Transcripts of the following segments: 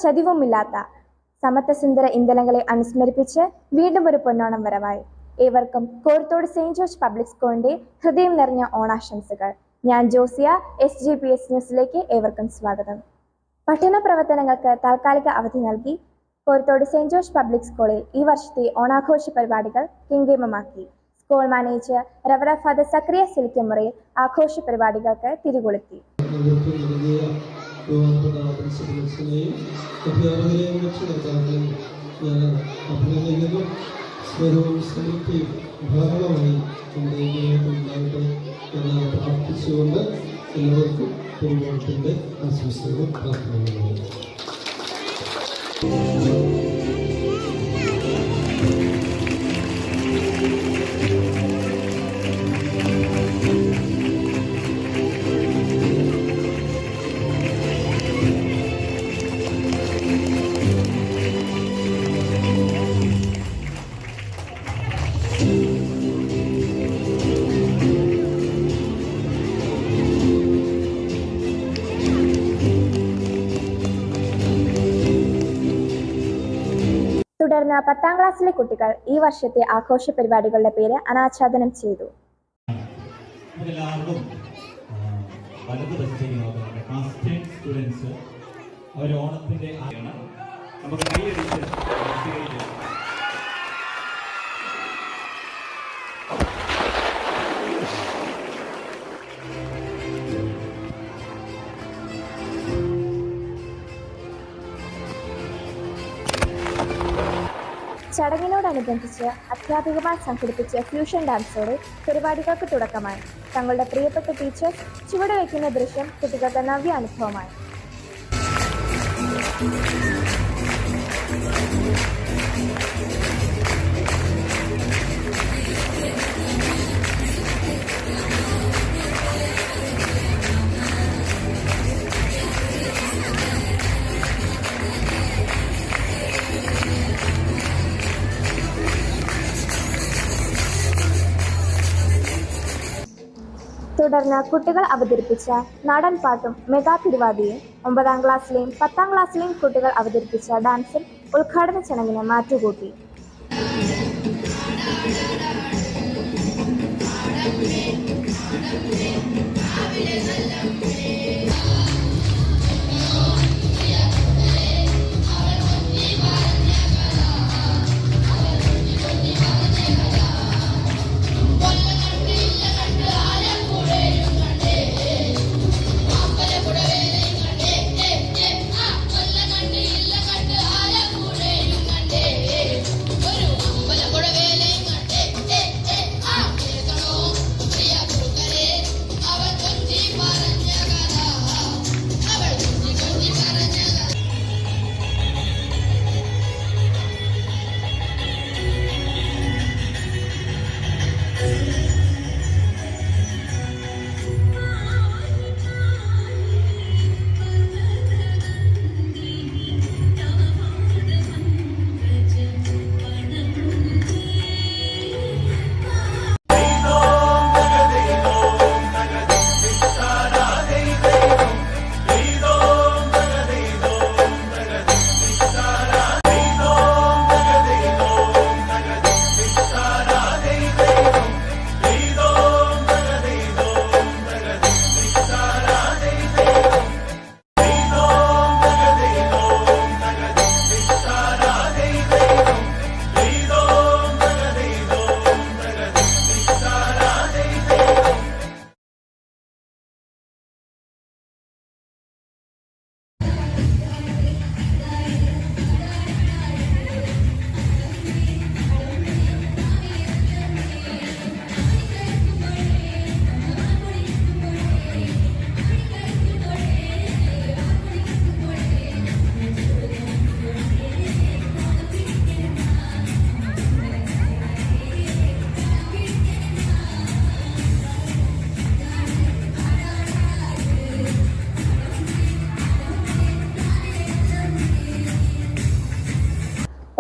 ചതിവുമില്ലാത്ത സമത്വസുന്ദര ഇന്ധനങ്ങളെ അനുസ്മരിപ്പിച്ച് വീണ്ടും ഒരു പൊന്നോണം വരവായി. ഏവർക്കും കോർത്തോട് സെയിന്റ് ജോർജ് പബ്ലിക് സ്കൂളിന്റെ ഹൃദയം നിറഞ്ഞ ഓണാശംസകൾ. ഞാൻ ജോസിയ, SGPS ന്യൂസിലേക്ക് ഏവർക്കും സ്വാഗതം. പഠന പ്രവർത്തനങ്ങൾക്ക് താൽക്കാലിക അവധി നൽകി കോർത്തോട് സെയിന്റ് ജോർജ് പബ്ലിക് സ്കൂളിൽ ഈ വർഷത്തെ ഓണാഘോഷ പരിപാടികൾ കെങ്കേമമാക്കി. സ്കൂൾ മാനേജർ റവറ ഫാദർ സക്രിയ സിലിക്കമുറയിൽ ആഘോഷ പരിപാടികൾക്ക് തിരികൊളുത്തി. ധാരാളമായി ഉണ്ടാകട്ടെ എന്ന് പ്രാർത്ഥിച്ചുകൊണ്ട് എല്ലാവർക്കും തിരുവോണത്തിൻ്റെ ആശംസകളും പ്രാർത്ഥനകളും. തുടർന്ന് 10ാം ക്ലാസ്സിലെ കുട്ടികൾ ഈ വർഷത്തെ ആഘോഷ പരിപാടികളുടെ പേര് അനാച്ഛാദനം ചെയ്തു. ചടങ്ങിനോടനുബന്ധിച്ച് അധ്യാപികമാർ സംഘടിപ്പിച്ച ഫ്യൂഷൻ ഡാൻസോടെ പരിപാടികൾക്ക് തുടക്കമായി. തങ്ങളുടെ പ്രിയപ്പെട്ട ടീച്ചേഴ്സ് ചുവടുവയ്ക്കുന്ന ദൃശ്യം കുട്ടികൾക്ക് നവ്യ അനുഭവമായി. തുടർന്ന് കുട്ടികൾ അവതരിപ്പിച്ച നാടൻ പാട്ടും മെഗാ തിരുവാതിരയും 9ാം ക്ലാസ്സിലെയും 10ാം ക്ലാസ്സിലെയും കുട്ടികൾ അവതരിപ്പിച്ച ഡാൻസും ഉദ്ഘാടന ചടങ്ങിന് മാറ്റുകൂട്ടി.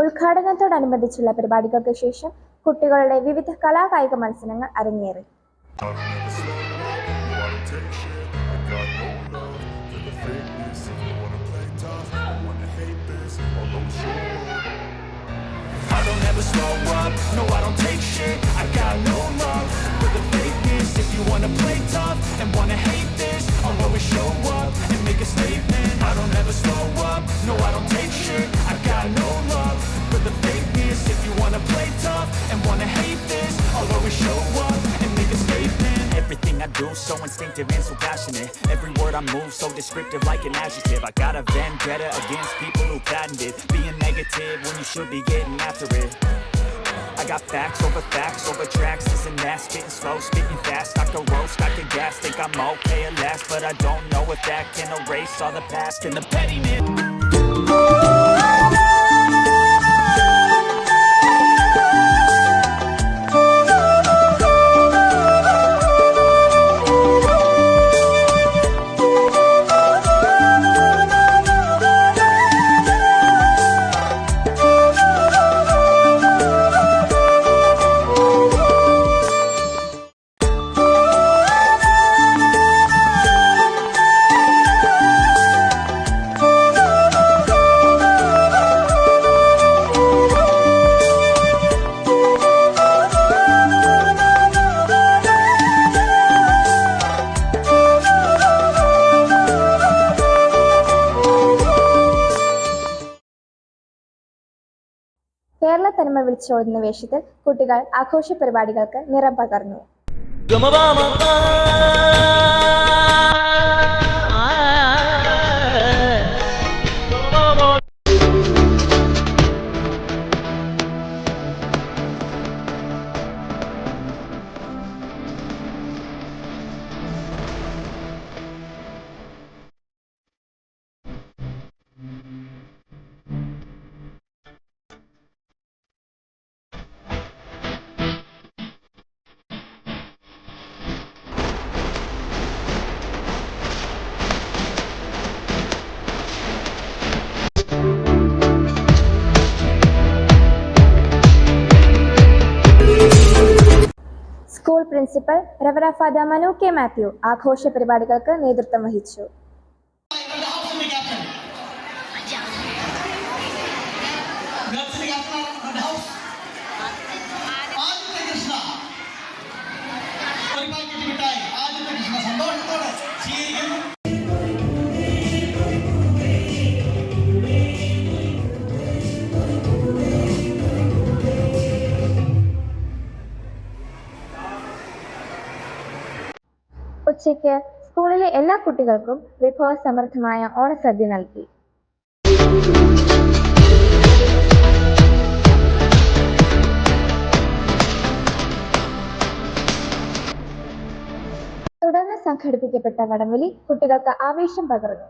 ഉദ്ഘാടനത്തോടനുബന്ധിച്ചുള്ള പരിപാടികൾക്ക് ശേഷം കുട്ടികളുടെ വിവിധ കലാകായിക മത്സരങ്ങൾ അരങ്ങേറി. Got no love for the fakeness. If you wanna play tough, wanna hate I don't ever slow up, no I don't take shit. I got no love for the fakeness. If you wanna play tough and wanna hate this, I'll always show up and make a statement. I don't ever slow up, no I don't take shit. I got no love for the fakeness. If you wanna play tough and wanna hate this, I'll always show up and make a statement. Everything I do so instinctive and so passionate. Every word I move so descriptive like an adjective. I got a vendetta against people who patented being negative when you should be getting after it. I got facts over tracks. This and that, spitting slow, speaking fast. I can roast, I can gas, think I'm okay at last, but I don't know if that can erase all the past and the pettiness. Kerala തനിമ വിളിച്ചോതുന്ന വേഷത്തിൽ കുട്ടികൾ ആഘോഷ പരിപാടികൾക്ക് നിറം പകർന്നു. School principal റവറ father Manu K Mathew ആഘോഷ പരിപാടികൾക്ക് നേതൃത്വം വഹിച്ചു. ഉച്ചയ്ക്ക് സ്കൂളിലെ എല്ലാ കുട്ടികൾക്കും വിഭവസമൃദ്ധമായ ഓണസദ്യ നൽകി. തുടർന്ന് സംഘടിപ്പിക്കപ്പെട്ട വടംവലി കുട്ടികൾക്ക് ആവേശം പകർന്നു.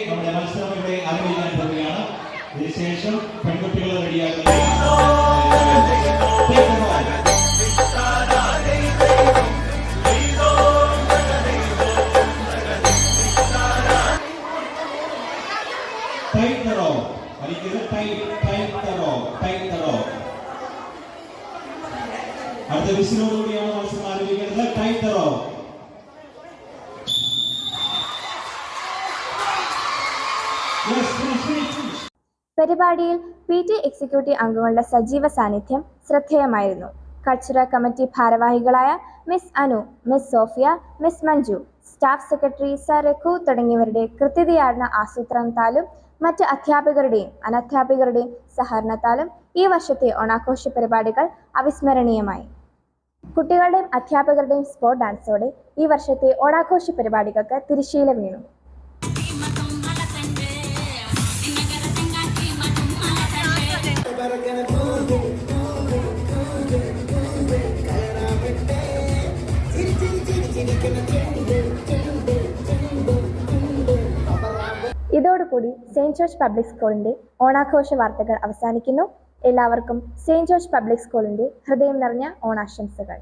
നമ്മുടെ മത്സരം ഇവിടെ ആരംഭിക്കാൻ പോവുകയാണ്. ഇതിനുശേഷം പെൺകുട്ടികൾ റെഡിയാക്കുന്നത് അടുത്ത വിസിലോടുകൂടിയാണ് മത്സരം ആരംഭിക്കുന്നത്. ടൈം തറോ. പരിപാടിയിൽ PT എക്സിക്യൂട്ടീവ് അംഗങ്ങളുടെ സജീവ സാന്നിധ്യം ശ്രദ്ധേയമായിരുന്നു. കൾച്ചറൽ കമ്മിറ്റി ഭാരവാഹികളായ miss Anu, miss Sophia, miss Manju, staff secretary sir Raghu തുടങ്ങിയവരുടെ കൃത്യതയാർന്ന ആസൂത്രണത്താലും മറ്റ് അധ്യാപകരുടെയും അനധ്യാപകരുടെയും സഹകരണത്താലും ഈ വർഷത്തെ ഓണാഘോഷ പരിപാടികൾ അവിസ്മരണീയമായി. കുട്ടികളുടെയും അധ്യാപകരുടെയും സ്പോർട് ഡാൻസോടെ ഈ വർഷത്തെ ഓണാഘോഷ പരിപാടികൾക്ക് തിരശ്ശീല വീണു. ഇതോടുകൂടി സെയിന്റ് ജോർജ് പബ്ലിക് സ്കൂളിന്റെ ഓണാഘോഷ വാർത്തകൾ അവസാനിക്കുന്നു. എല്ലാവർക്കും സെയിന്റ് ജോർജ് പബ്ലിക് സ്കൂളിന്റെ ഹൃദയം നിറഞ്ഞ ഓണാശംസകൾ.